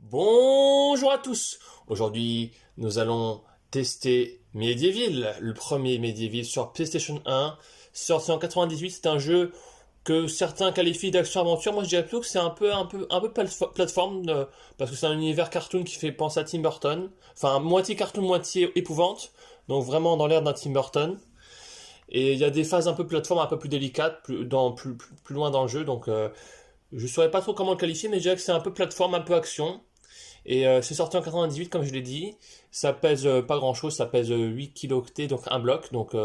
Bonjour à tous. Aujourd'hui, nous allons tester Medieval, le premier Medieval sur PlayStation 1, sorti en 98. C'est un jeu que certains qualifient d'action-aventure. Moi, je dirais plutôt que c'est un peu plateforme, parce que c'est un univers cartoon qui fait penser à Tim Burton. Enfin, moitié cartoon, moitié épouvante. Donc vraiment dans l'air d'un Tim Burton. Et il y a des phases un peu plateforme, un peu plus délicates, plus loin dans le jeu. Donc, je saurais pas trop comment le qualifier, mais je dirais que c'est un peu plateforme, un peu action. Et c'est sorti en 98, comme je l'ai dit. Ça pèse pas grand chose, ça pèse 8 kilooctets, donc un bloc. Donc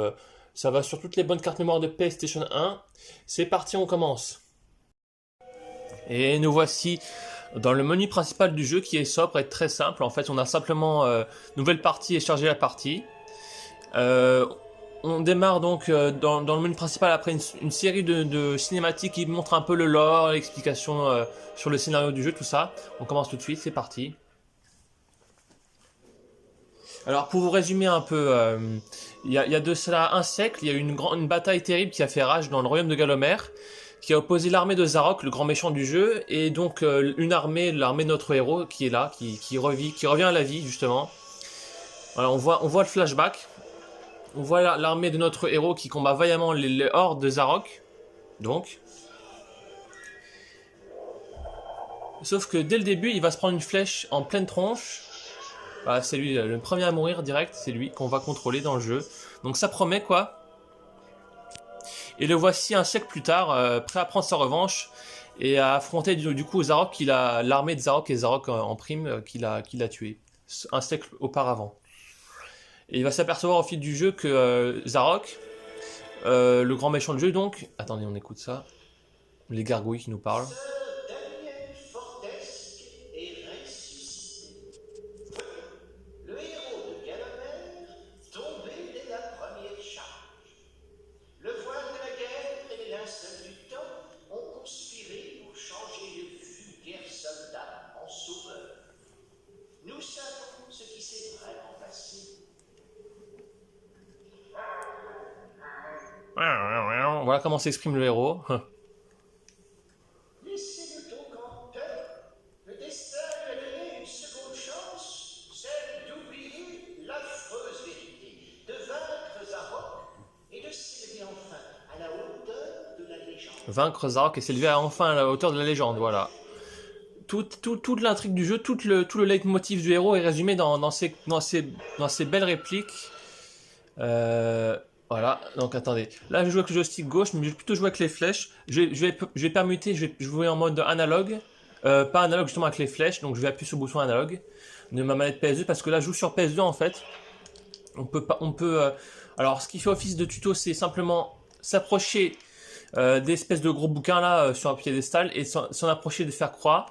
ça va sur toutes les bonnes cartes mémoire de PlayStation 1. C'est parti, on commence. Et nous voici dans le menu principal du jeu qui est sobre et très simple. En fait, on a simplement nouvelle partie et charger la partie. Euh, on démarre donc dans le menu principal après une série de cinématiques qui montrent un peu le lore, l'explication sur le scénario du jeu, tout ça. On commence tout de suite, c'est parti. Alors pour vous résumer un peu, il y a de cela un siècle, il y a eu une bataille terrible qui a fait rage dans le royaume de Galomer, qui a opposé l'armée de Zarok, le grand méchant du jeu, et donc l'armée de notre héros qui est là, qui revient à la vie justement. Voilà, on voit le flashback, on voit l'armée de notre héros qui combat vaillamment les hordes de Zarok, donc. Sauf que dès le début, il va se prendre une flèche en pleine tronche. Voilà, c'est lui, le premier à mourir direct, c'est lui qu'on va contrôler dans le jeu. Donc ça promet quoi. Et le voici un siècle plus tard, prêt à prendre sa revanche et à affronter du coup Zarok, l'armée de Zarok et Zarok en prime qu'il a tué un siècle auparavant. Et il va s'apercevoir au fil du jeu que Zarok, le grand méchant du jeu donc, attendez on écoute ça, les gargouilles qui nous parlent. Voilà comment s'exprime le héros. Laissez-le donc en paix. Le destin lui a donné une seconde chance, celle d'oublier l'affreuse vérité, de vaincre Zarok et de s'élever enfin à la hauteur de la légende. Vaincre Zarok et s'élever enfin à la hauteur de la légende, voilà. Toute l'intrigue du jeu, tout le leitmotiv du héros est résumé dans ces belles répliques. Voilà, donc attendez. Là, je joue avec le joystick gauche, mais je vais plutôt jouer avec les flèches. Je vais permuter, je vais jouer en mode analogue. Pas analogue justement avec les flèches, donc je vais appuyer sur le bouton analogue de ma manette PS2 parce que là, je joue sur PS2 en fait. Alors, ce qui fait office de tuto, c'est simplement s'approcher des espèces de gros bouquins là sur un piédestal et s'en approcher de faire croix.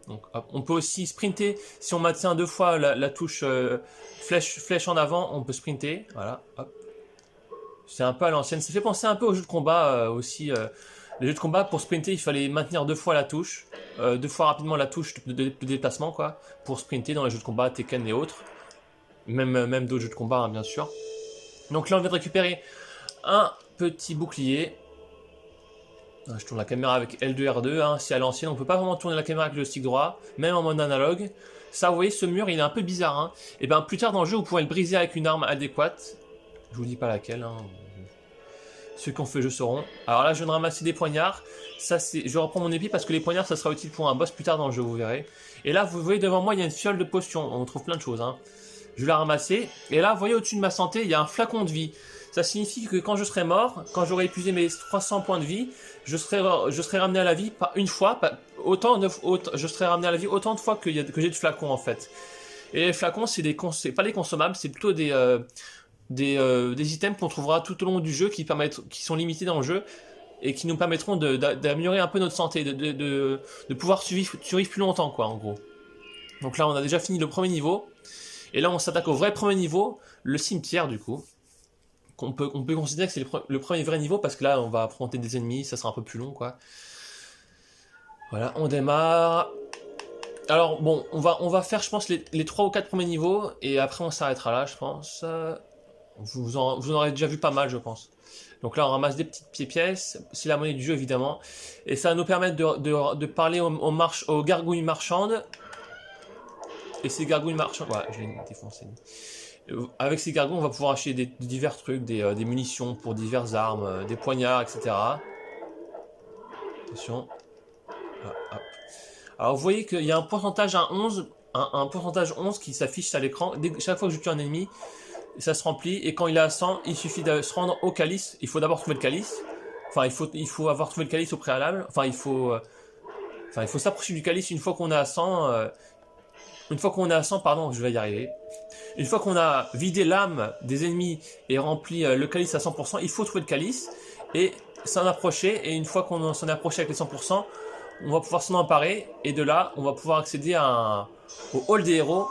Donc, hop. On peut aussi sprinter si on maintient deux fois la touche flèche en avant, on peut sprinter. Voilà, hop. C'est un peu à l'ancienne. Ça fait penser un peu aux jeux de combat aussi. Les jeux de combat, pour sprinter, il fallait maintenir deux fois la touche, deux fois rapidement la touche de déplacement, quoi, pour sprinter dans les jeux de combat, Tekken et autres. Même d'autres jeux de combat, hein, bien sûr. Donc là, on vient de récupérer un petit bouclier. Je tourne la caméra avec L2, R2, hein, c'est à l'ancienne, on peut pas vraiment tourner la caméra avec le stick droit, même en mode analogue. Ça, vous voyez, ce mur, il est un peu bizarre. Hein. Et bien, plus tard dans le jeu, vous pourrez le briser avec une arme adéquate. Je vous dis pas laquelle. Hein. Ceux qui ont fait le jeu sauront. Alors là, je viens de ramasser des poignards. Ça, je reprends mon épée parce que les poignards, ça sera utile pour un boss plus tard dans le jeu, vous verrez. Et là, vous voyez devant moi, il y a une fiole de potion. On trouve plein de choses. Hein. Je vais la ramasser. Et là, vous voyez au-dessus de ma santé, il y a un flacon de vie. Ça signifie que quand je serai mort, quand j'aurai épuisé mes 300 points de vie, je serai ramené à la vie pas une fois, je serai ramené à la vie autant de fois que j'ai de flacons en fait. Et les flacons, c'est pas des consommables, c'est plutôt des items qu'on trouvera tout au long du jeu qui sont limités dans le jeu et qui nous permettront d'améliorer un peu notre santé, de pouvoir survivre plus longtemps quoi en gros. Donc là on a déjà fini le premier niveau et là on s'attaque au vrai premier niveau, le cimetière du coup. On peut considérer que c'est le premier vrai niveau parce que là on va affronter des ennemis, ça sera un peu plus long quoi. Voilà, on démarre. Alors bon, on va faire je pense les 3 ou 4 premiers niveaux et après on s'arrêtera là je pense. Vous en aurez déjà vu pas mal je pense. Donc là on ramasse des petites pièces, c'est la monnaie du jeu évidemment. Et ça va nous permettre de parler aux gargouilles marchandes Et ces gargouilles marchandes, ouais, je l'ai défoncé. Avec ces gargouilles, on va pouvoir acheter divers trucs, des munitions pour diverses armes, des poignards, etc. Attention. Ah, hop. Alors vous voyez qu'il y a un pourcentage à 11, un pourcentage 11 qui s'affiche à l'écran. Chaque fois que je tue un ennemi, ça se remplit. Et quand il est à 100, il suffit de se rendre au calice. Il faut d'abord trouver le calice. Enfin, il faut avoir trouvé le calice au préalable. Enfin, il faut s'approcher du calice une fois qu'on est à 100. Une fois qu'on est à 100, pardon, je vais y arriver. Une fois qu'on a vidé l'âme des ennemis et rempli le calice à 100%, il faut trouver le calice et s'en approcher. Et une fois qu'on s'en est approché avec les 100%, on va pouvoir s'en emparer. Et de là, on va pouvoir accéder au hall des héros.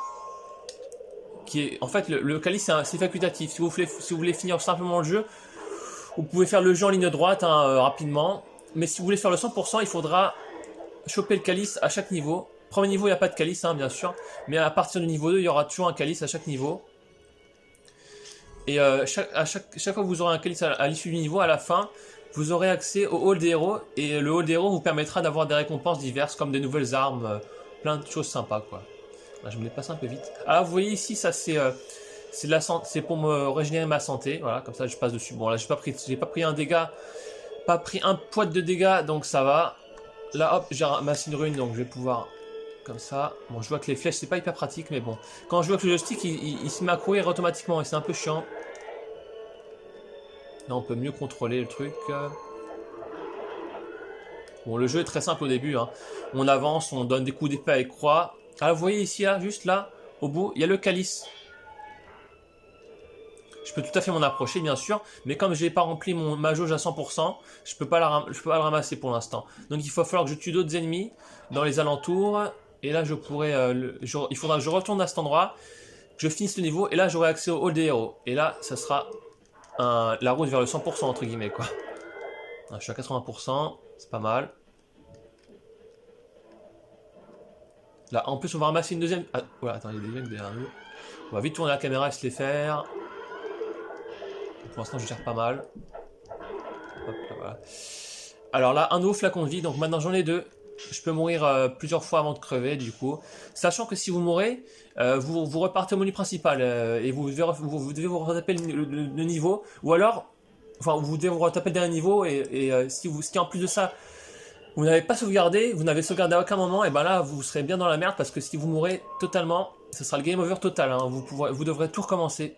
Qui est, en fait, le calice, c'est facultatif. Si vous voulez finir simplement le jeu, vous pouvez faire le jeu en ligne droite rapidement. Mais si vous voulez faire le 100%, il faudra choper le calice à chaque niveau. Premier niveau, il n'y a pas de calice, hein, bien sûr. Mais à partir du niveau 2, il y aura toujours un calice à chaque niveau. Et chaque fois que vous aurez un calice à l'issue du niveau, à la fin, vous aurez accès au hall des héros. Et le hall des héros vous permettra d'avoir des récompenses diverses, comme des nouvelles armes, plein de choses sympas, quoi. Là, je me les passe un peu vite. Ah, vous voyez ici, ça c'est pour me régénérer ma santé. Voilà, comme ça je passe dessus. Bon, là, j'ai pas pris un dégât, pas pris un poids de dégâts, donc ça va. Là, hop, j'ai ramassé une rune, donc je vais pouvoir... Comme ça. Bon, je vois que les flèches, c'est pas hyper pratique, mais bon. Quand je vois que le joystick, il se met à courir automatiquement, et c'est un peu chiant. Là, on peut mieux contrôler le truc. Bon, le jeu est très simple au début, hein. On avance, on donne des coups d'épée avec croix. Ah, vous voyez ici, là, juste là, au bout, il y a le calice. Je peux tout à fait m'en approcher, bien sûr, mais comme je n'ai pas rempli ma jauge à 100%, je peux pas le ramasser pour l'instant. Donc il va falloir que je tue d'autres ennemis dans les alentours. Et là, je pourrais, il faudra que je retourne à cet endroit, que je finisse le niveau, et là, j'aurai accès au hall des héros. Et là, ça sera la route vers le 100%, entre guillemets, quoi. Je suis à 80%, c'est pas mal. Là, en plus, on va ramasser une deuxième... Ah, voilà, attends, il y a des mecs derrière nous. On va vite tourner la caméra et se les faire. Pour l'instant, je gère pas mal. Hop, là, voilà. Alors là, un nouveau flacon de vie, donc maintenant j'en ai deux. Je peux mourir plusieurs fois avant de crever, du coup. Sachant que si vous mourrez, vous repartez au menu principal et vous devez vous retaper le niveau. Ou alors, enfin, vous devez vous retaper le dernier niveau et si en plus de ça, vous n'avez pas sauvegardé, vous n'avez sauvegardé à aucun moment, et ben là, vous serez bien dans la merde parce que si vous mourrez totalement, ce sera le game over total. Hein. Vous devrez tout recommencer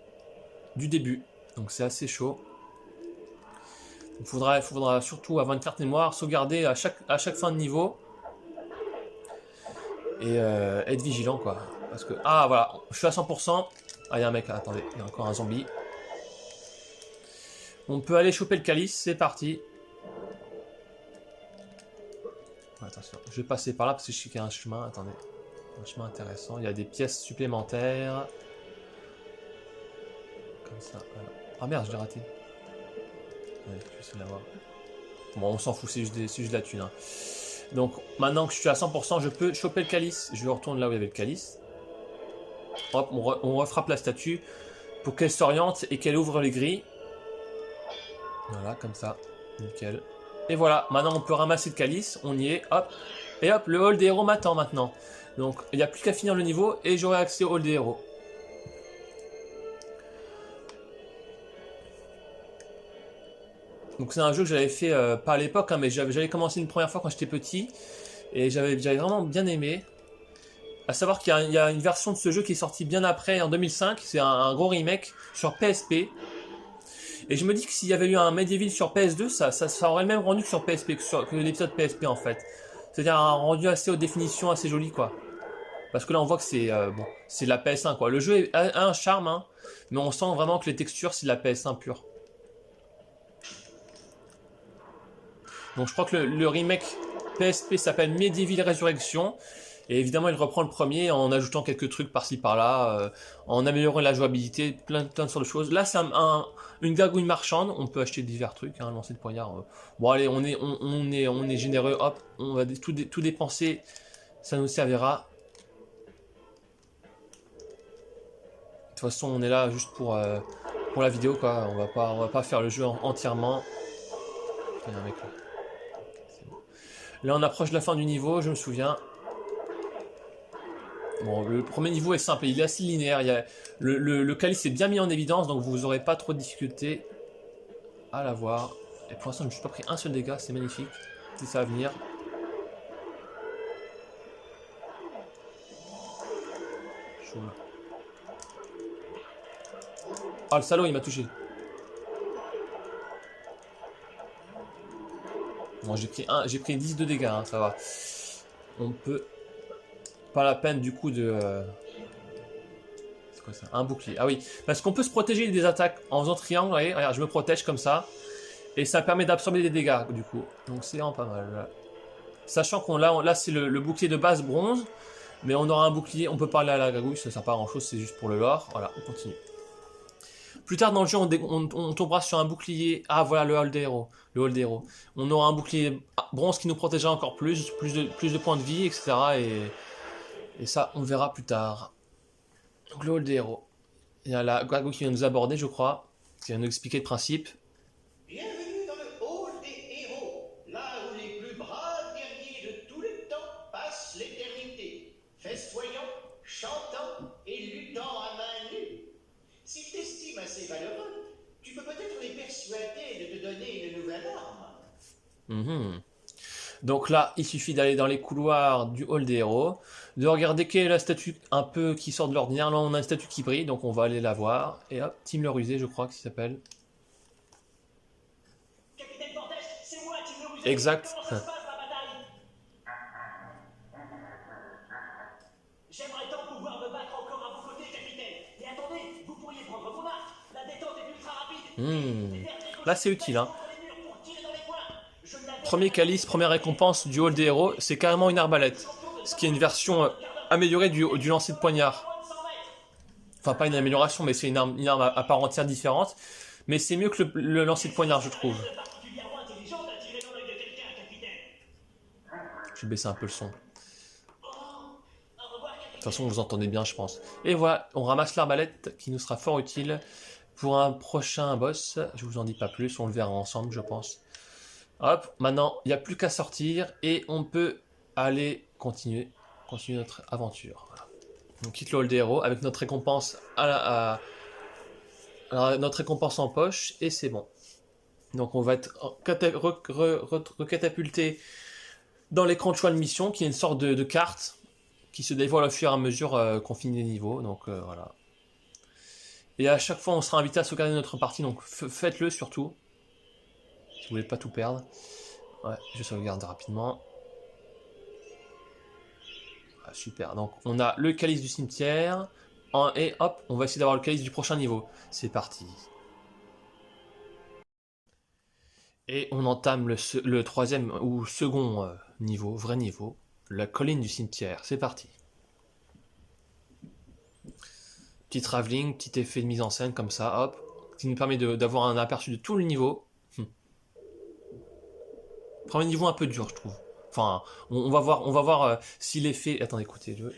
du début. Donc c'est assez chaud. Il faudra surtout avoir une carte mémoire, sauvegarder à chaque fin de niveau. Et être vigilant, quoi. Parce que... Ah, voilà, je suis à 100%. Ah, il y a un mec, là, attendez, il y a encore un zombie. On peut aller choper le calice, c'est parti. Attention, je vais passer par là parce que je sais qu'il y a un chemin, attendez. Un chemin intéressant, il y a des pièces supplémentaires. Comme ça, voilà. Ah merde, je l'ai raté. Ouais, je vais essayer de l'avoir. Bon, on s'en fout, c'est juste de la thune. Hein. Donc, maintenant que je suis à 100%, je peux choper le calice. Je retourne là où il y avait le calice. Hop, on refrappe la statue pour qu'elle s'oriente et qu'elle ouvre les grilles. Voilà, comme ça. Nickel. Et voilà, maintenant on peut ramasser le calice. On y est, hop. Et hop, le hall des héros m'attend maintenant. Donc, il n'y a plus qu'à finir le niveau et j'aurai accès au hall des héros. Donc c'est un jeu que j'avais fait, pas à l'époque, hein, mais j'avais commencé une première fois quand j'étais petit. Et j'avais vraiment bien aimé. À savoir qu'il y a une version de ce jeu qui est sortie bien après, en 2005. C'est un gros remake sur PSP. Et je me dis que s'il y avait eu un Medieval sur PS2, ça aurait le même rendu que sur PSP, que l'épisode PSP en fait. C'est-à-dire un rendu assez haute définition, assez joli quoi. Parce que là on voit que c'est bon, c'est de la PS1 quoi. Le jeu a un charme, hein, mais on sent vraiment que les textures c'est de la PS1 pure. Donc je crois que le remake PSP s'appelle Medieval Resurrection. Et évidemment, il reprend le premier en ajoutant quelques trucs par-ci par-là, en améliorant la jouabilité, plein de sortes de choses. Là, c'est une gargouille marchande. On peut acheter divers trucs, hein, lancer de poignard. Bon, allez, on est généreux. Hop, on va tout dépenser. Ça nous servira. De toute façon, on est là juste pour la vidéo, quoi. On va pas faire le jeu entièrement. Il y a un mec là. Bon. Là, on approche de la fin du niveau, je me souviens. Bon, le premier niveau est simple, il est assez linéaire. Le calice est bien mis en évidence, donc vous n'aurez pas trop de difficultés à l'avoir. Et pour l'instant, je ne me suis pas pris un seul dégât, c'est magnifique. Si ça va venir. Choum. Oh, le salaud, il m'a touché. Bon, j'ai pris 10 de dégâts, hein, ça va. On peut... Pas la peine du coup de... C'est quoi ça? Un bouclier. Ah oui, parce qu'on peut se protéger des attaques en faisant triangle, vous voyez, regarde, je me protège comme ça. Et ça permet d'absorber des dégâts du coup. Donc c'est vraiment pas mal. Sachant qu'on là c'est le bouclier de base bronze. Mais on aura un bouclier, on peut parler à la gagouille, ça sert pas à grand chose, c'est juste pour le lore. Voilà, on continue. Plus tard dans le jeu, on tombera sur un bouclier. Ah voilà, le hall des héros. Le hall des héros. On aura un bouclier bronze qui nous protégera encore plus de points de vie, etc. Et ça, on verra plus tard. Donc le hall des héros. Il y a la gagouille qui vient nous aborder, je crois. Qui va nous expliquer le principe. Bienvenue dans le hall des héros, là où les plus braves guerriers de tous les temps passent l'éternité, festoyant, chantant et luttant à main nue. S'ils t'estiment assez valeureux, tu peux peut-être les persuader de te donner une nouvelle arme. Mhm. Donc là, il suffit d'aller dans les couloirs du hall des héros, de regarder quelle est la statue un peu qui sort de l'ordinaire. Là, on a une statue qui brille, donc on va aller la voir. Et hop, Tim le rusé, je crois qu'il s'appelle. Capitaine Fortes, c'est moi, Tim le Rusé. Exact. Comment ça se passe, la bataille? J'aimerais tant pouvoir me battre encore à vos côtés, capitaine. Mais attendez, vous pourriez prendre mon arc. La détente est ultra rapide. Là, c'est utile, hein. Premier calice, première récompense du hall des héros, c'est carrément une arbalète. Ce qui est une version améliorée du lancer de poignard. Enfin, pas une amélioration, mais c'est une arme à part entière différente. Mais c'est mieux que le lancer de poignard, je trouve. Je vais baisser un peu le son. De toute façon, vous entendez bien, je pense. Et voilà, on ramasse l'arbalète qui nous sera fort utile pour un prochain boss. Je vous en dis pas plus, on le verra ensemble, je pense. Hop, maintenant, il n'y a plus qu'à sortir et on peut aller continuer notre aventure. Voilà. On quitte le hall des héros avec notre récompense notre récompense en poche et c'est bon. Donc on va être recatapulté dans l'écran de choix de mission qui est une sorte de carte qui se dévoile au fur et à mesure qu'on finit les niveaux. Donc voilà. Et à chaque fois, on sera invité à sauvegarder notre partie, donc faites-le surtout. Si vous voulez pas tout perdre. Ouais, je sauvegarde rapidement. Ah, super, donc on a le calice du cimetière. Et hop, on va essayer d'avoir le calice du prochain niveau. C'est parti. Et on entame le troisième ou second niveau, vrai niveau. La colline du cimetière, c'est parti. Petit travelling, petit effet de mise en scène comme ça, hop. Qui nous permet d'avoir un aperçu de tout le niveau. Premier niveau un peu dur, je trouve. Enfin, on va voir si l'effet... Attendez, écoutez-le.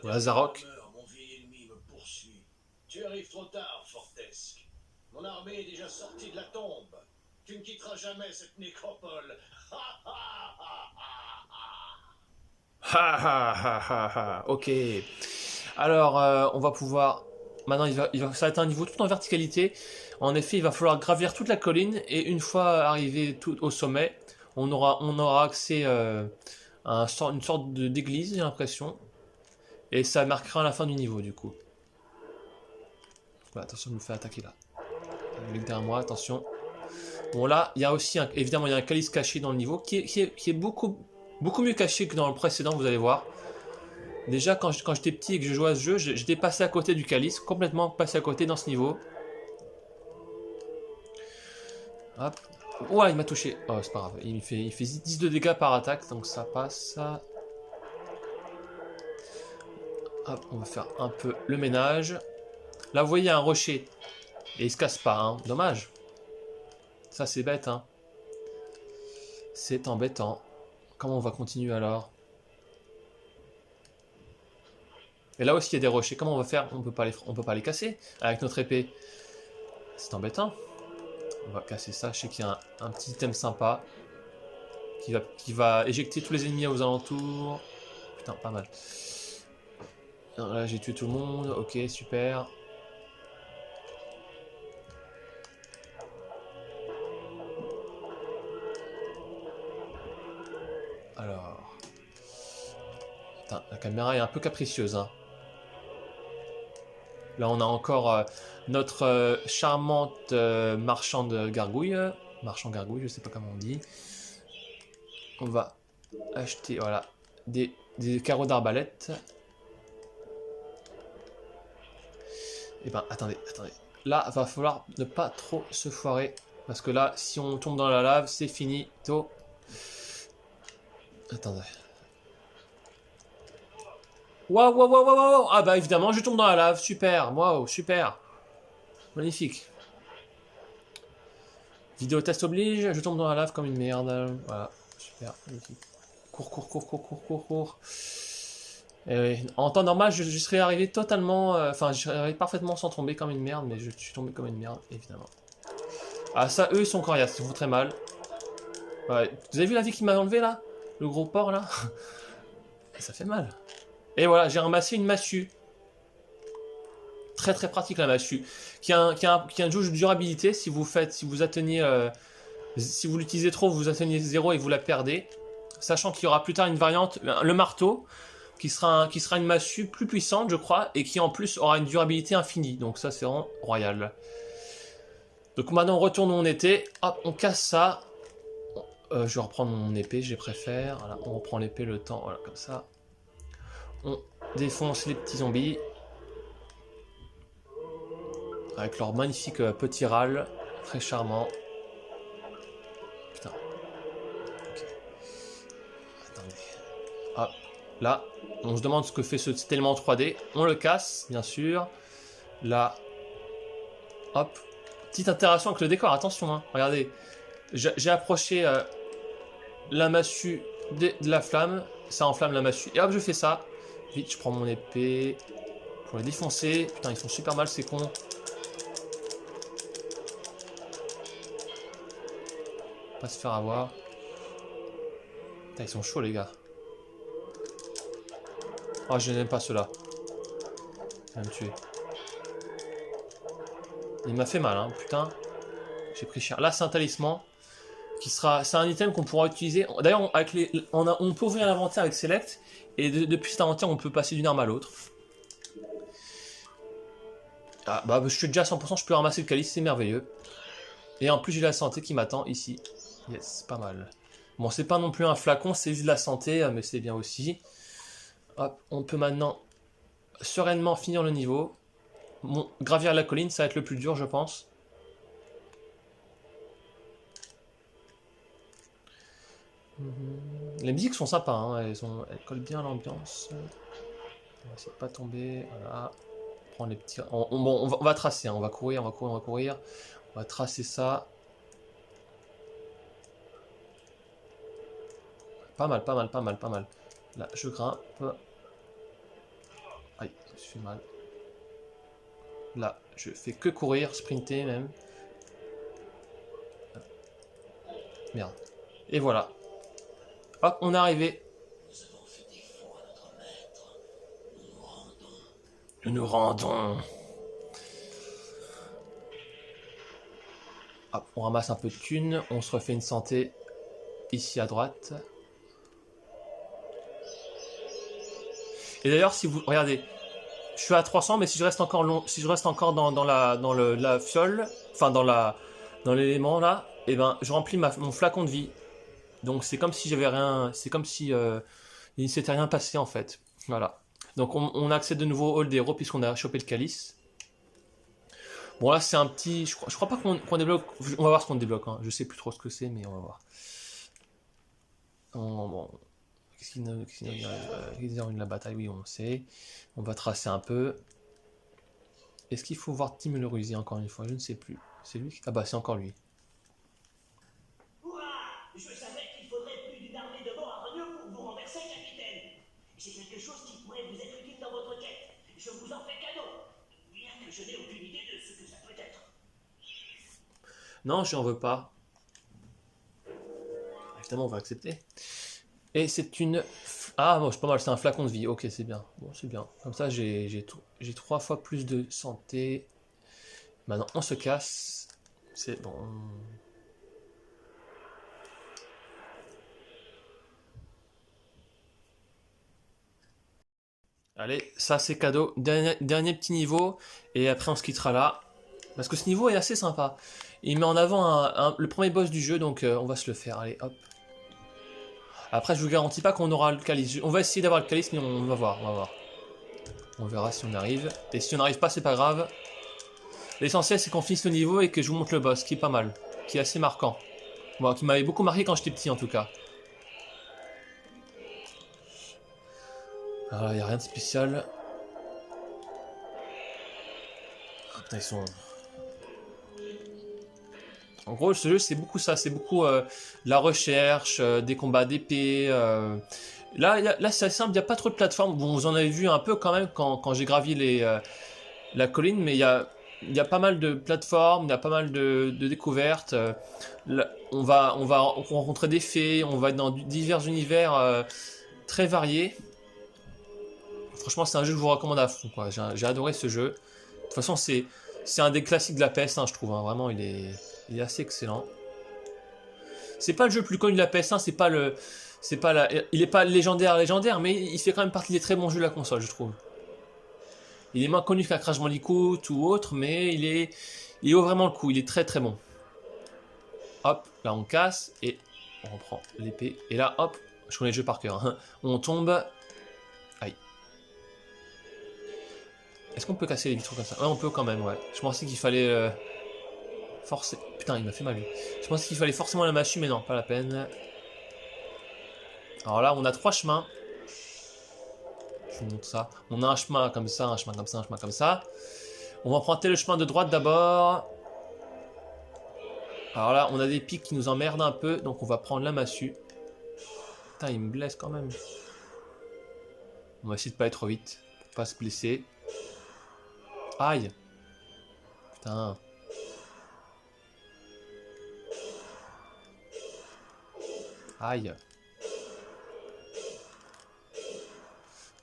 Voilà, Zarok. Mon vieil ennemi me poursuit. Tu arrives trop tard, Fortesque. Mon armée est déjà sortie de la tombe. Tu ne quitteras jamais cette nécropole. Ha ha ha ha ha. Ok. Alors, on va pouvoir... Maintenant, ça va être un niveau tout en verticalité. En effet, il va falloir gravir toute la colline. Et une fois arrivé tout au sommet, on aura accès à une sorte d'église, j'ai l'impression. Et ça marquera la fin du niveau, du coup. Voilà, attention, je me fais attaquer là. Le mec derrière moi, attention. Bon, là, il y a aussi, évidemment, il y a un calice caché dans le niveau, qui est beaucoup mieux caché que dans le précédent, vous allez voir. Déjà, quand j'étais petit et que je jouais à ce jeu, j'étais passé à côté du calice, complètement passé à côté dans ce niveau. Hop. Ouais, il m'a touché. Oh, c'est pas grave. Il fait 10 de dégâts par attaque, donc ça passe. Hop, on va faire un peu le ménage. Là, vous voyez, il y a un rocher. Et il se casse pas, hein. Dommage. Ça, c'est bête, hein. C'est embêtant. Comment on va continuer alors? Et là aussi, il y a des rochers. Comment on va faire? On peut pas les casser avec notre épée. C'est embêtant. On va casser ça. Je sais qu'il y a un petit item sympa qui va éjecter tous les ennemis aux alentours. Putain, pas mal. Non, là, j'ai tué tout le monde. Ok, super. Alors... Putain, la caméra est un peu capricieuse, hein. Là, on a encore notre charmante marchande gargouille. Marchand gargouille, je sais pas comment on dit. On va acheter, voilà, des carreaux d'arbalète. Et ben, attendez. Là, va falloir ne pas trop se foirer. Parce que là, si on tombe dans la lave, c'est fini. Tôt. Attendez. Waouh. Ah bah évidemment, je tombe dans la lave. Super. Waouh, super. Magnifique. Vidéo test oblige. Je tombe dans la lave comme une merde. Voilà. Super. Magnifique. Cours. Et oui. En temps normal, je serais arrivé totalement... Enfin, je serais arrivé parfaitement sans tomber comme une merde. Mais je suis tombé comme une merde, évidemment. Ah ça, eux, ils sont coriaces. Ils font très mal. Ouais. Vous avez vu la vie qu'il m'a enlevé, là? Le gros porc, là? Ça fait mal. Et voilà, j'ai ramassé une massue. Très pratique la massue. Qui a une jauge de durabilité. Si vous atteignez... si vous l'utilisez trop, vous atteignez 0 et vous la perdez. Sachant qu'il y aura plus tard une variante, le marteau, qui sera une massue plus puissante, je crois, et qui en plus aura une durabilité infinie. Donc ça, c'est vraiment royal. Donc maintenant, on retourne où on était. Hop, on casse ça. Je vais reprendre mon épée, je préfère. Voilà, on reprend l'épée le temps, voilà, comme ça. On défonce les petits zombies. Avec leur magnifique petit râle. Très charmant. Putain. Ok. Attendez. Hop. Là, on se demande ce que fait cet élément 3D. On le casse, bien sûr. Là. Hop. Petite interaction avec le décor, attention, hein. Regardez. J'ai approché la massue de la flamme. Ça enflamme la massue. Et hop, je fais ça. Vite, je prends mon épée pour les défoncer. Putain, ils sont super mal, ces cons. Pas se faire avoir. Putain, ils sont chauds, les gars. Oh, je n'aime pas ceux-là. Il va me tuer. Il m'a fait mal, hein, putain. J'ai pris cher. Là, c'est un talisman. C'est un item qu'on pourra utiliser. D'ailleurs, on peut ouvrir l'inventaire avec Select. Et depuis cet inventaire, on peut passer d'une arme à l'autre. Ah, bah, je suis déjà à 100%, je peux ramasser le calice, c'est merveilleux. Et en plus, j'ai la santé qui m'attend ici. Yes, pas mal. Bon, c'est pas non plus un flacon, c'est juste de la santé, mais c'est bien aussi. Hop, on peut maintenant sereinement finir le niveau. Bon, gravir la colline, ça va être le plus dur, je pense. Les musiques sont sympas, hein. Elles collent bien à l'ambiance. On va essayer de pas tomber. Voilà. On prend les petits. On va tracer, hein. On va courir. On va tracer ça. Pas mal. Là, je grimpe. Aïe, ça me fait mal. Là, je fais que courir, sprinter même. Merde. Et voilà. Hop, on est arrivé. Nous nous rendons. Hop, on ramasse un peu de thunes. On se refait une santé ici à droite. Et d'ailleurs, si vous regardez, je suis à 300, mais si je reste encore dans la fiole, enfin dans l'élément là, et ben je remplis mon flacon de vie. Donc c'est comme si j'avais rien, c'est comme si il ne s'était rien passé en fait. Voilà. Donc on accède de nouveau au hall des héros puisqu'on a chopé le calice. Bon là c'est un petit, je crois pas qu'on débloque. On va voir ce qu'on débloque. Hein. Je sais plus trop ce que c'est, mais on va voir. Bon. Qu'est-ce qu'il y a dans la bataille? Oui, on sait. On va tracer un peu. Est-ce qu'il faut voir Tim le rusé encore une fois? Je ne sais plus. C'est lui? Ah bah c'est encore lui. Ouah! Je savais qu'il faudrait plus d'une armée de morts à Renieux pour vous renverser, capitaine. C'est quelque chose qui pourrait vous être utile dans votre quête. Je vous en fais cadeau. Bien que je n'ai aucune idée de ce que ça peut être. Non, je n'en veux pas. Évidemment, on va accepter. Et c'est une Ah, bon, c'est pas mal, c'est un flacon de vie. Ok, c'est bien. Bon, c'est bien. Comme ça, j'ai 3 fois plus de santé. Maintenant, on se casse. C'est bon. Allez, ça c'est cadeau. Dernier petit niveau. Et après, on se quittera là. Parce que ce niveau est assez sympa. Il met en avant le premier boss du jeu, donc on va se le faire. Allez, hop. Après, je vous garantis pas qu'on aura le calice. On va essayer d'avoir le calice, mais on va voir, on va voir. On verra si on arrive. Et si on n'arrive pas, c'est pas grave. L'essentiel, c'est qu'on finisse le niveau et que je vous montre le boss, qui est pas mal. Qui est assez marquant. Bon, qui m'avait beaucoup marqué quand j'étais petit, en tout cas. Alors, il n'y a rien de spécial. Ah, putain, ils sont... En gros, ce jeu, c'est beaucoup ça. C'est beaucoup la recherche, des combats d'épée. Là c'est assez simple. Il n'y a pas trop de plateformes. Bon, vous en avez vu un peu quand même quand j'ai gravi la colline. Mais il y a pas mal de plateformes. Il y a pas mal de découvertes. Là, on va rencontrer des fées. On va être dans divers univers très variés. Franchement, c'est un jeu que je vous recommande à fond, quoi. J'ai adoré ce jeu. De toute façon, c'est un des classiques de la PS1, je trouve. Hein. Vraiment, il est assez excellent. C'est pas le jeu le plus connu de la PS1, il est pas légendaire, mais il fait quand même partie des très bons jeux de la console, je trouve. Il est moins connu qu'un Crash Bandicoot ou autre, mais il vaut vraiment le coup. Il est très très bon. Hop, là on casse et on reprend l'épée. Et là, hop, je connais le jeu par cœur. Hein. On tombe. Aïe. Est-ce qu'on peut casser les vitraux comme ça? Ouais, on peut quand même, ouais. Je pensais qu'il fallait forcer. Putain, il m'a fait mal lui. Je pensais qu'il fallait forcément la massue, mais non, pas la peine. Alors là, on a 3 chemins. Je vous montre ça. On a un chemin comme ça, un chemin comme ça, un chemin comme ça. On va emprunter le chemin de droite d'abord. Alors là, on a des pics qui nous emmerdent un peu, donc on va prendre la massue. Putain, il me blesse quand même. On va essayer de pas aller trop vite, pour pas se blesser. Aïe. Putain. Aïe.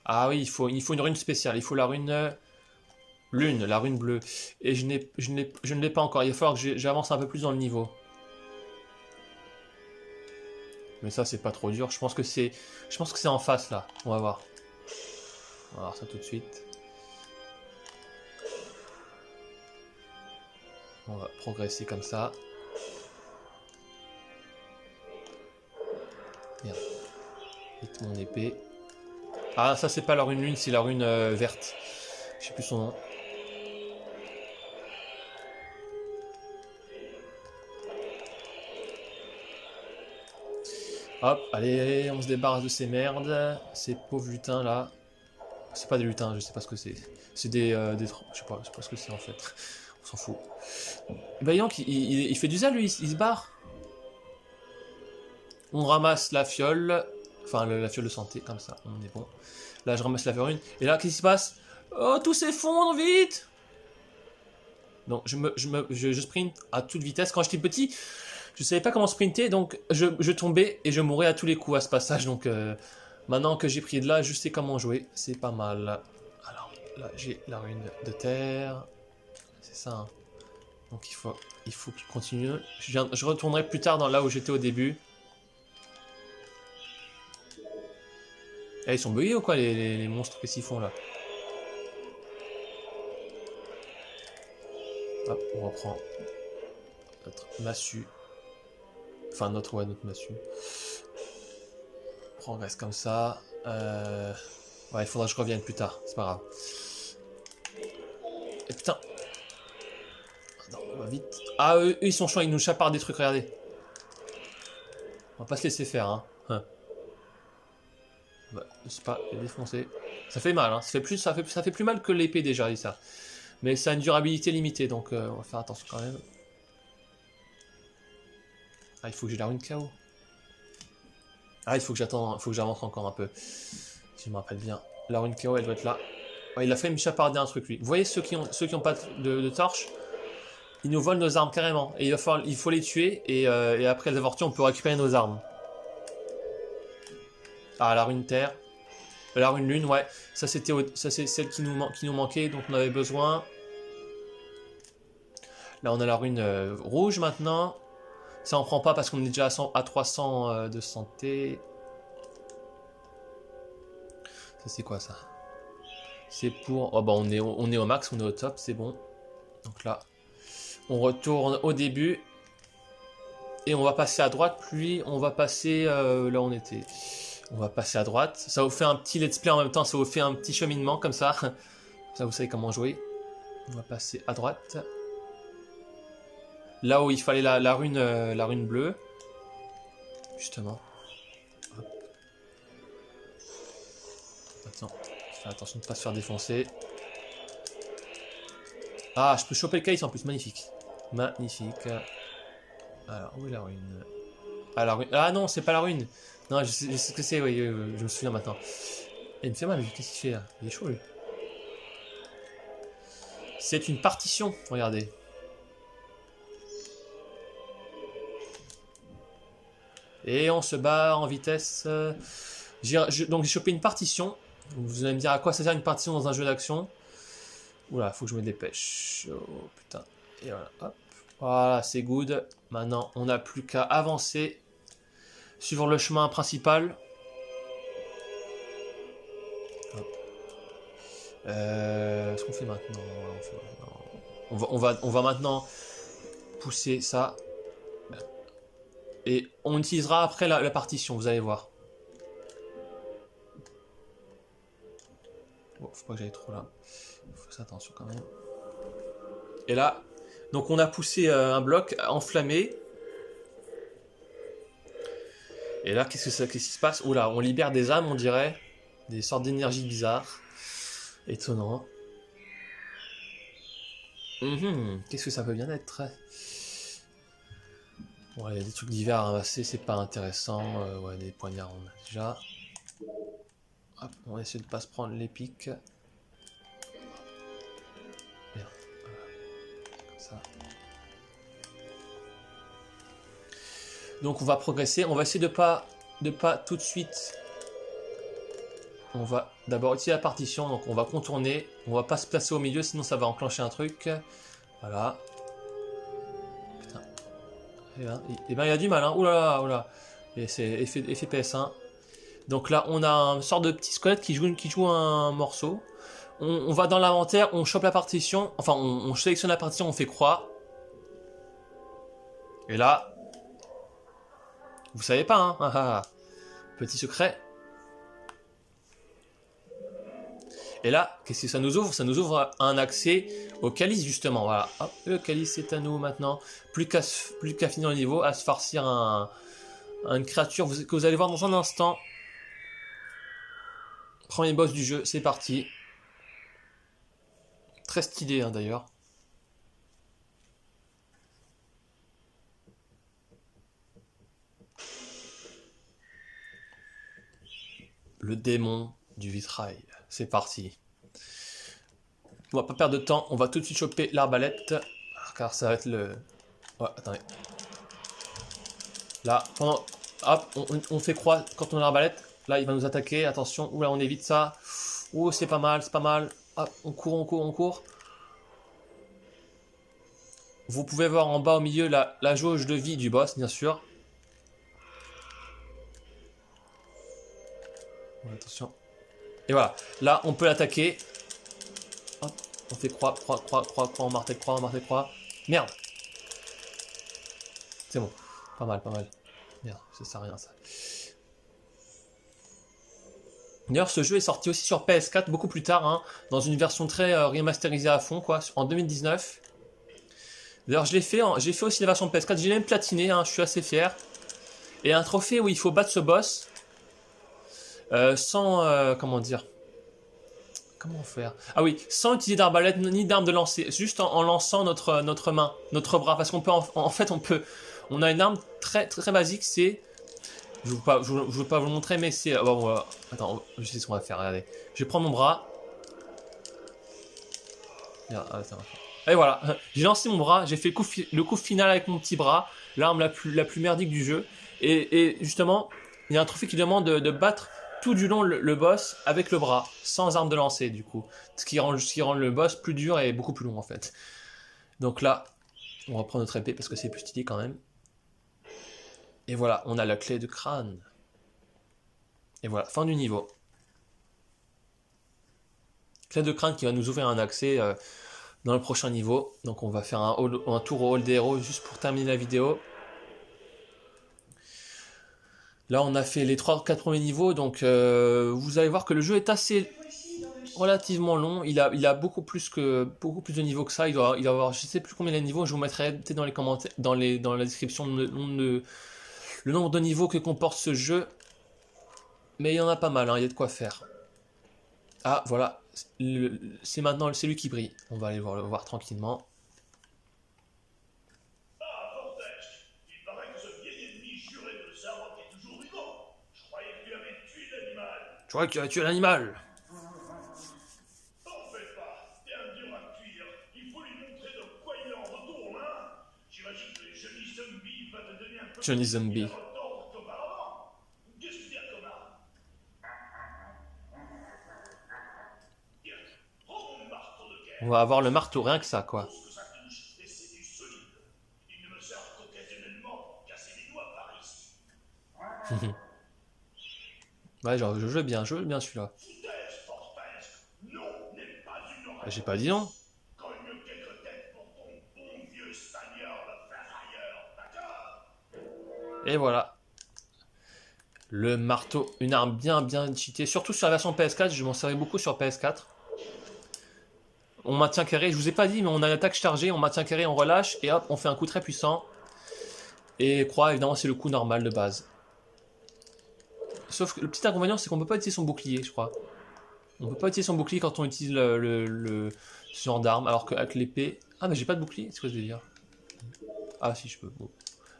Ah oui, il faut une rune spéciale. Il faut la rune... la rune bleue. Et je ne l'ai pas encore. Il va falloir que j'avance un peu plus dans le niveau. Mais ça, c'est pas trop dur. Je pense que c'est en face, là. On va voir. On va voir ça tout de suite. On va progresser comme ça. Merde. Vite mon épée. Ah, ça, c'est pas la rune lune, c'est la rune verte. Je sais plus son nom. Hop, allez, on se débarrasse de ces merdes. Ces pauvres lutins là. C'est pas des lutins, je sais pas ce que c'est. C'est des je sais pas ce que c'est en fait. On s'en fout. Bah donc, il fait du zèle lui, il se barre. On ramasse la fiole. Enfin, la fiole de santé, comme ça, on est bon. Là, je ramasse la farine. Et là, qu'est-ce qui se passe? Oh, tout s'effondre, vite! Donc, je sprint à toute vitesse. Quand j'étais petit, je savais pas comment sprinter, donc je tombais et je mourais à tous les coups à ce passage. Donc, maintenant que j'ai pris de là, je sais comment jouer. C'est pas mal. Alors, là, j'ai la rune de terre. C'est ça, hein. Donc, il faut qu'il continue. Je retournerai plus tard dans là où j'étais au début. Eh, ils sont buggés ou quoi les monstres? Qu'est-ce qu'ils font là? Hop, on reprend notre massue. Enfin, notre massue. On progresse comme ça. Ouais, il faudra que je revienne plus tard, c'est pas grave. Et putain. Non, on va vite. Ah, eux, ils sont chiants, ils nous chapardent des trucs, regardez. On va pas se laisser faire, hein. Bah, je sais pas, il est défoncé. Ça fait mal, hein. Ça fait plus mal que l'épée déjà, dit ça. Mais ça a une durabilité limitée, donc on va faire attention quand même. Ah, il faut que j'ai la rune KO. Ah, il faut que j'avance encore un peu. Si je me rappelle bien. La rune KO, elle doit être là. Ouais, il a fait me chaparder un truc, lui. Vous voyez ceux qui ont pas de torche? Ils nous volent nos armes carrément. Et il faut les tuer, et après les avoir tués, on peut récupérer nos armes. Ah, la rune terre. La rune lune, ouais. Ça, c'est celle qui nous manquait, dont on avait besoin. Là, on a la rune rouge maintenant. Ça, on prend pas parce qu'on est déjà à 300 de santé. Ça, c'est quoi, ça? C'est pour... Oh, bah, on est au max, on est au top, c'est bon. Donc là, on retourne au début. Et on va passer à droite, puis on va passer là où on était. On va passer à droite. Ça vous fait un petit let's play en même temps, ça vous fait un petit cheminement comme ça. Ça, vous savez comment jouer. On va passer à droite. Là où il fallait la rune bleue. Justement. Hop. Attends, fais attention de ne pas se faire défoncer. Ah, je peux choper le calice en plus, magnifique. Magnifique. Alors, où est la rune? Ah, la rune. Ah non, c'est pas la rune. Non, je sais ce que c'est, oui, je me souviens maintenant. Et il me fait mal, qu'est-ce qu'il fait là? Il est chaud, lui. C'est une partition, regardez. Et on se bat en vitesse. Donc j'ai chopé une partition. Vous allez me dire à quoi ça sert une partition dans un jeu d'action. Oula, faut que je me dépêche. Oh putain. Et voilà, hop. Voilà, c'est good. Maintenant, on n'a plus qu'à avancer. Suivre le chemin principal. Ce qu'on fait maintenant, on va maintenant pousser ça. Et on utilisera après la partition, vous allez voir. Bon, faut pas que j'aille trop là. Faut faire attention quand même. Et là, donc on a poussé un bloc enflammé. Et là, qu'est-ce qui se passe? Oula, on libère des âmes, on dirait. Des sortes d'énergie bizarres. Étonnant. Qu'est-ce que ça peut bien être? Ouais, il y a des trucs divers à ramasser, c'est pas intéressant. Ouais, des poignards, on a déjà. Hop, on va essayer de pas se prendre les pics. Bien. Voilà. Comme ça. Donc on va progresser. On va essayer de pas tout de suite. On va d'abord utiliser la partition. Donc on va contourner. On va pas se placer au milieu, sinon ça va enclencher un truc. Voilà. Putain. Et ben il y a du mal, hein. Oulala, oulala. Et c'est effet PS1. Donc là, on a une sorte de petit squelette qui joue un morceau. On va dans l'inventaire, on chope la partition. Enfin, on sélectionne la partition, on fait croix. Et là, vous savez pas, hein. Ah, ah. Petit secret. Et là, qu'est-ce que ça nous ouvre? Ça nous ouvre un accès au calice, justement. Voilà. Hop, le calice est à nous maintenant. Plus qu'à finir le niveau, à se farcir une créature que vous allez voir dans un instant. Premier boss du jeu, c'est parti. Très stylé, hein, d'ailleurs. Le démon du vitrail. C'est parti. On va pas perdre de temps, on va tout de suite choper l'arbalète. Car ça va être le... Ouais, attendez. Là, pendant... Hop, on fait croix quand on a l'arbalète. Là, il va nous attaquer. Attention, oula, on évite ça. Oh, c'est pas mal, c'est pas mal. Hop, on court, on court, on court. Vous pouvez voir en bas au milieu la jauge de vie du boss, bien sûr. Attention. Et voilà, là on peut l'attaquer. Hop, on fait croix, on martèle croix, on martèle croix. Merde. C'est bon, pas mal, pas mal. Merde, ça sert à rien ça. D'ailleurs, ce jeu est sorti aussi sur PS4 beaucoup plus tard, hein, dans une version très remasterisée à fond, quoi, en 2019. D'ailleurs, j'ai fait aussi la version PS4, j'ai même platiné, hein, je suis assez fier. Et un trophée où il faut battre ce boss. Sans, comment dire, comment faire? Ah oui, sans utiliser d'arbalète ni d'arme de lancer, juste en lançant notre main, notre bras, parce qu'on peut, en fait, on a une arme très basique, c'est, je veux pas vous le montrer, mais c'est, bon, voilà. Attends, je sais ce qu'on va faire, regardez, je vais prendre mon bras, et voilà, j'ai lancé mon bras, j'ai fait le coup final avec mon petit bras, l'arme la plus merdique du jeu, et justement, il y a un trophée qui demande de battre tout du long le boss avec le bras, sans arme de lancer du coup. Ce qui rend le boss plus dur et beaucoup plus long en fait. Donc là, on va prendre notre épée parce que c'est plus stylé quand même. Et voilà, on a la clé de crâne. Et voilà, fin du niveau. Clé de crâne qui va nous ouvrir un accès dans le prochain niveau. Donc on va faire un tour au hall des héros juste pour terminer la vidéo. Là on a fait les 3-4 premiers niveaux. Donc vous allez voir que le jeu est assez relativement long. Il a beaucoup plus de niveaux que ça. Il doit avoir je sais plus combien de niveaux. Je vous mettrai peut-être dans les commentaires, dans la description le nombre de niveaux que comporte ce jeu. Mais il y en a pas mal, hein, il y a de quoi faire. Ah, voilà. C'est maintenant celui qui brille. On va aller le voir tranquillement. Ah, Vortex, il paraît que ce vieil ennemi juré de Zarok est toujours vivant. Je croyais que tu avais tué l'animal. Je crois que tu as tué l'animal. T'en fais pas, t'es un dur à cuire. Il faut lui montrer de quoi il en retourne, hein. J'imagine que Johnny Zombie va te donner un peu Johnny Zombie. qu'auparavant. Qu'est-ce que tu dis, connard? Tiens, prends mon marteau de guerre. On va avoir le marteau, rien que ça, quoi. Que ça touche, et c'est du solide. Il ne me sert qu'occasionnellement casser les doigts par ici. Ouais, genre, je veux bien celui-là. Foutaise, Vortex. Non, n'est pas une oreille. J'ai pas dit non. Cogne quelques têtes pour ton bon vieux Stagnard le ferrailleur, d'accord? Et voilà. Le marteau, une arme bien cheatée. Surtout sur la version PS4, je m'en servais beaucoup sur PS4. On maintient carré, je vous ai pas dit, mais on a une attaque chargée, on maintient carré, on relâche, et hop, on fait un coup très puissant. Et croix, évidemment, c'est le coup normal de base. Sauf que le petit inconvénient, c'est qu'on peut pas utiliser son bouclier, je crois. On peut pas utiliser son bouclier quand on utilise ce genre d'arme, alors qu'avec l'épée... Ah, mais j'ai pas de bouclier, c'est quoi ce délire? Ah, si, je peux. Bon.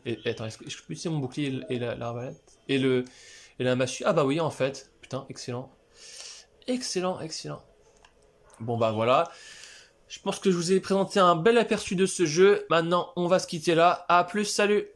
Et attends, est-ce que je peux utiliser mon bouclier et l'arbalète et la massue? Ah bah oui, en fait. Putain, excellent. Excellent. Bon bah voilà. Je pense que je vous ai présenté un bel aperçu de ce jeu. Maintenant, on va se quitter là. A plus, salut!